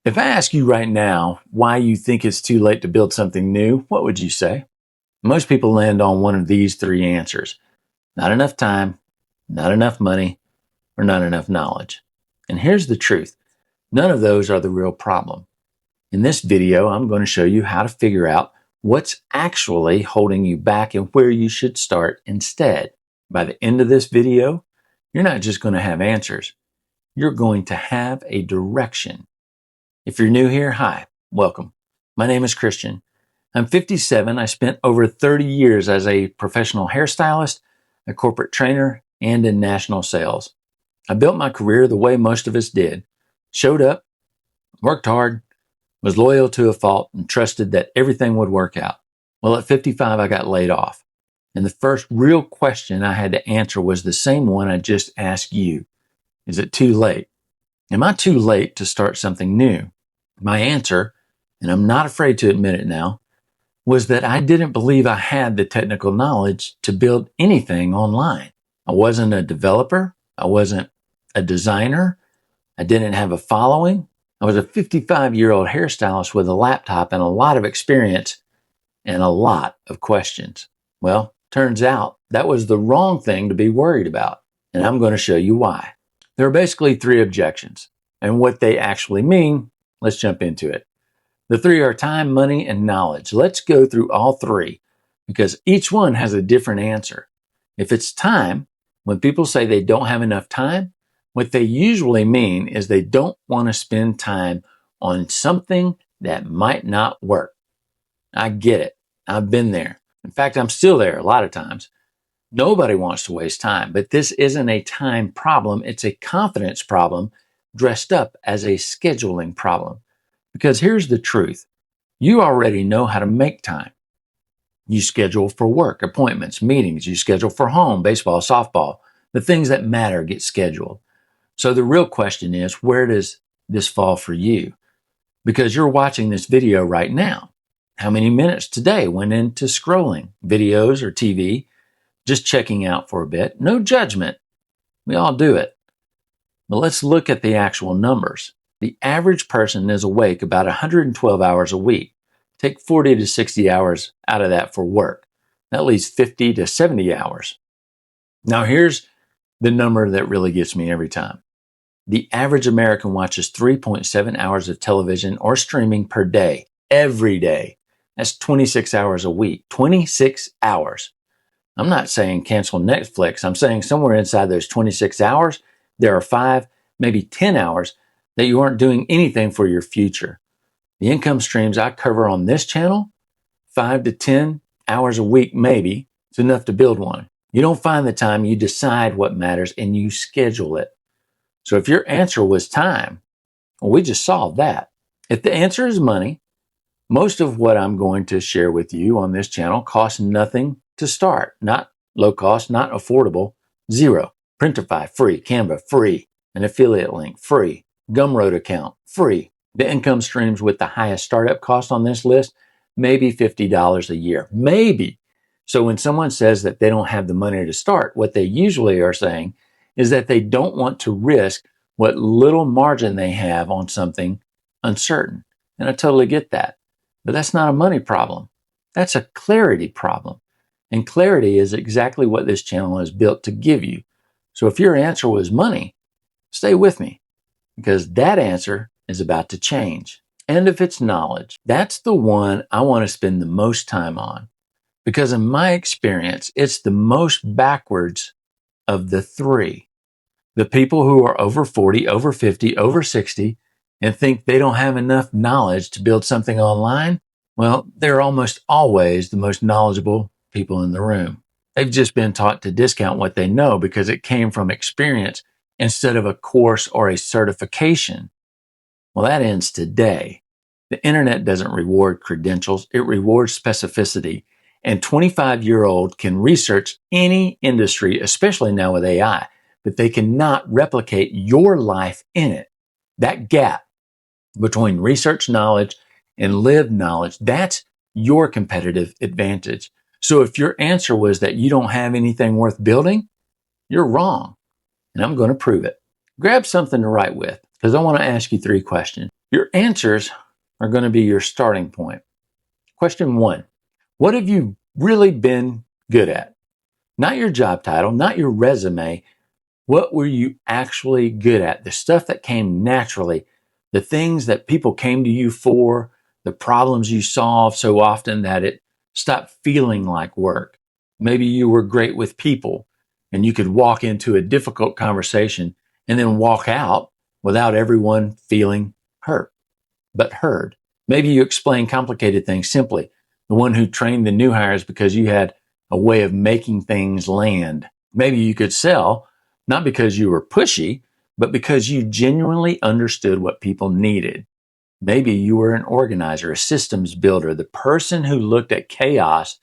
If I ask you right now why you think it's too late to build something new, what would you say? Most people land on one of these three answers: not enough time, not enough money, or not enough knowledge. And here's the truth: none of those are the real problem. In this video, I'm going to show you how to figure out what's actually holding you back and where you should start instead. By the end of this video, you're not just going to have answers, you're going to have a direction. If you're new here, hi, welcome. My name is Christian. I'm 57. I spent over 30 years as a professional hairstylist, a corporate trainer, and in national sales. I built my career the way most of us did. Showed up, worked hard, was loyal to a fault, and trusted that everything would work out. Well, at 55, I got laid off. And the first real question I had to answer was the same one I just asked you. Is it too late? Am I too late to start something new? My answer, and I'm not afraid to admit it now, was that I didn't believe I had the technical knowledge to build anything online. I wasn't a developer. I wasn't a designer. I didn't have a following. I was a 55-year-old hairstylist with a laptop and a lot of experience and a lot of questions. Well, turns out that was the wrong thing to be worried about, and I'm going to show you why. There are basically three objections, and what they actually mean, let's jump into it. The three are time, money, and knowledge. Let's go through all three because each one has a different answer. If it's time, when people say they don't have enough time, what they usually mean is they don't want to spend time on something that might not work. I get it. I've been there. In fact, I'm still there a lot of times. Nobody wants to waste time, but this isn't a time problem. It's a confidence problem dressed up as a scheduling problem. Because here's the truth. You already know how to make time. You schedule for work, appointments, meetings. You schedule for home, baseball, softball. The things that matter get scheduled. So the real question is, where does this fall for you? Because you're watching this video right now. How many minutes today went into scrolling videos or TV, just checking out for a bit? No judgment. We all do it. But let's look at the actual numbers. The average person is awake about 112 hours a week. Take 40 to 60 hours out of that for work. That leaves 50 to 70 hours. Now here's the number that really gets me every time. The average American watches 3.7 hours of television or streaming per day, every day. That's 26 hours a week, 26 hours. I'm not saying cancel Netflix. I'm saying somewhere inside those 26 hours, there are 5, maybe 10 hours that you aren't doing anything for your future. The income streams I cover on this channel, 5 to 10 hours a week maybe, it's enough to build one. You don't find the time, you decide what matters and you schedule it. So if your answer was time, well, we just solved that. If the answer is money, most of what I'm going to share with you on this channel costs nothing to start. Not low cost, not affordable, zero. Printify, free. Canva, free. An affiliate link, free. Gumroad account, free. The income streams with the highest startup cost on this list, maybe $50 a year. Maybe. So when someone says that they don't have the money to start, what they usually are saying is that they don't want to risk what little margin they have on something uncertain. And I totally get that. But that's not a money problem. That's a clarity problem. And clarity is exactly what this channel is built to give you. So if your answer was money, stay with me, because that answer is about to change. And if it's knowledge, that's the one I want to spend the most time on. Because in my experience, it's the most backwards of the three. The people who are over 40, over 50, over 60, and think they don't have enough knowledge to build something online, well, they're almost always the most knowledgeable people in the room. They've just been taught to discount what they know because it came from experience instead of a course or a certification. Well, that ends today. The internet doesn't reward credentials, it rewards specificity. And 25-year-old can research any industry, especially now with AI, but they cannot replicate your life in it. That gap between research knowledge and lived knowledge, that's your competitive advantage. So if your answer was that you don't have anything worth building, you're wrong. And I'm going to prove it. Grab something to write with, because I want to ask you 3 questions. Your answers are going to be your starting point. Question 1. What have you really been good at? Not your job title, not your resume. What were you actually good at? The stuff that came naturally, the things that people came to you for, the problems you solved so often that it stopped feeling like work. Maybe you were great with people and you could walk into a difficult conversation and then walk out without everyone feeling hurt, but heard. Maybe you explain complicated things simply. The one who trained the new hires because you had a way of making things land. Maybe you could sell, not because you were pushy, but because you genuinely understood what people needed. Maybe you were an organizer, a systems builder, the person who looked at chaos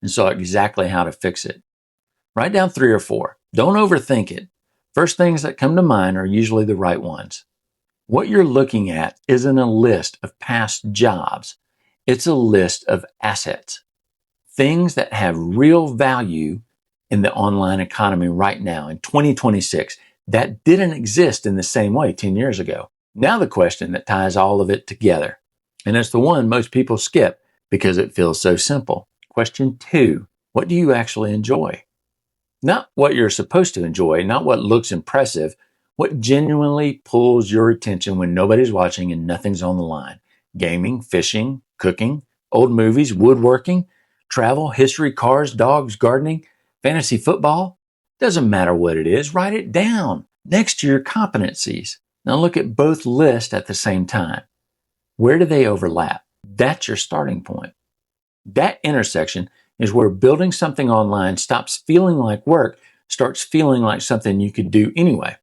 and saw exactly how to fix it. Write down 3 or 4. Don't overthink it. First things that come to mind are usually the right ones. What you're looking at isn't a list of past jobs. It's a list of assets. Things that have real value in the online economy right now in 2026 that didn't exist in the same way 10 years ago. Now the question that ties all of it together, and it's the one most people skip because it feels so simple. Question 2, what do you actually enjoy? Not what you're supposed to enjoy, not what looks impressive, what genuinely pulls your attention when nobody's watching and nothing's on the line. Gaming, fishing, cooking, old movies, woodworking, travel, history, cars, dogs, gardening, fantasy football. Doesn't matter what it is, write it down next to your competencies. Now look at both lists at the same time. Where do they overlap? That's your starting point. That intersection is where building something online stops feeling like work, starts feeling like something you could do anyway.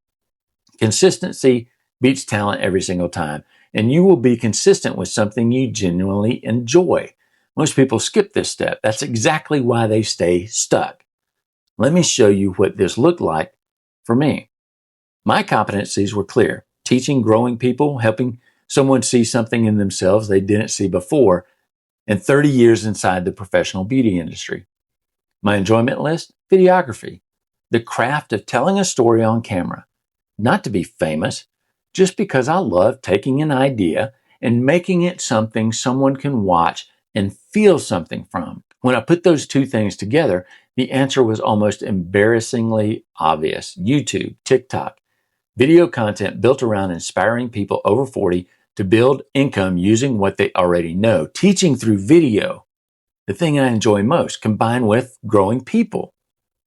Consistency beats talent every single time, and you will be consistent with something you genuinely enjoy. Most people skip this step. That's exactly why they stay stuck. Let me show you what this looked like for me. My competencies were clear: teaching, growing people, helping someone see something in themselves they didn't see before, and 30 years inside the professional beauty industry. My enjoyment list: videography, the craft of telling a story on camera. Not to be famous, just because I love taking an idea and making it something someone can watch and feel something from. When I put those two things together, the answer was almost embarrassingly obvious. YouTube, TikTok, video content built around inspiring people over 40 to build income using what they already know. Teaching through video, the thing I enjoy most, combined with growing people,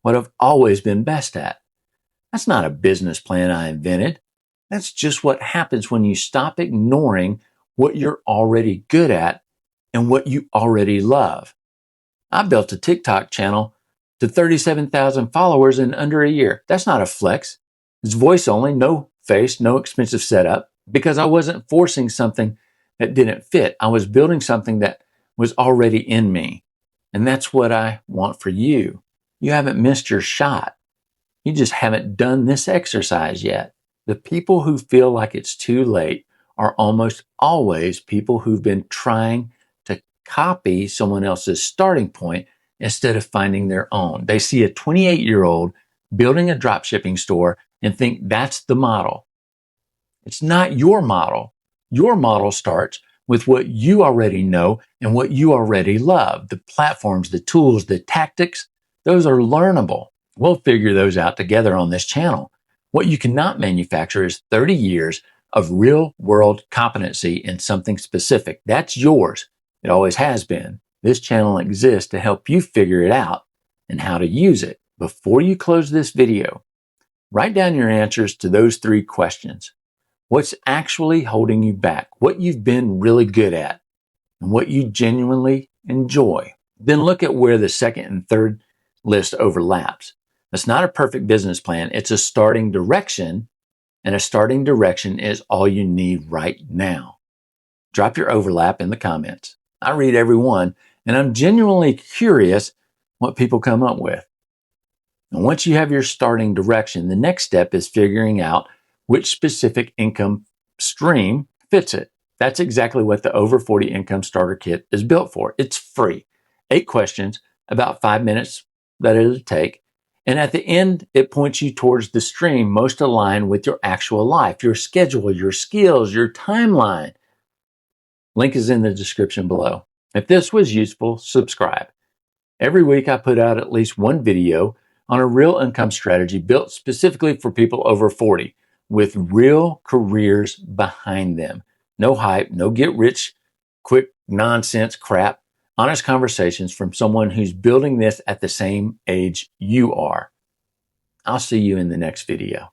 what I've always been best at. That's not a business plan I invented. That's just what happens when you stop ignoring what you're already good at and what you already love. I built a TikTok channel to 37,000 followers in under a year. That's not a flex. It's voice only, no face, no expensive setup, because I wasn't forcing something that didn't fit. I was building something that was already in me. And that's what I want for you. You haven't missed your shot. You just haven't done this exercise yet. The people who feel like it's too late are almost always people who've been trying to copy someone else's starting point instead of finding their own. They see a 28-year-old building a dropshipping store and think that's the model. It's not your model. Your model starts with what you already know and what you already love. The platforms, the tools, the tactics, those are learnable. We'll figure those out together on this channel. What you cannot manufacture is 30 years of real world competency in something specific. That's yours. It always has been. This channel exists to help you figure it out and how to use it. Before you close this video, write down your answers to those 3 questions. What's actually holding you back? What you've been really good at and what you genuinely enjoy. Then look at where the second and third list overlaps. It's not a perfect business plan. It's a starting direction, and a starting direction is all you need right now. Drop your overlap in the comments. I read every one, and I'm genuinely curious what people come up with. And once you have your starting direction, the next step is figuring out which specific income stream fits it. That's exactly what the Over 40 Income Starter Kit is built for. It's free. 8 questions, about 5 minutes that it'll take. And at the end, it points you towards the stream most aligned with your actual life, your schedule, your skills, your timeline. Link is in the description below. If this was useful, subscribe. Every week I put out at least one video on a real income strategy built specifically for people over 40 with real careers behind them. No hype, no get rich quick nonsense crap. Honest conversations from someone who's building this at the same age you are. I'll see you in the next video.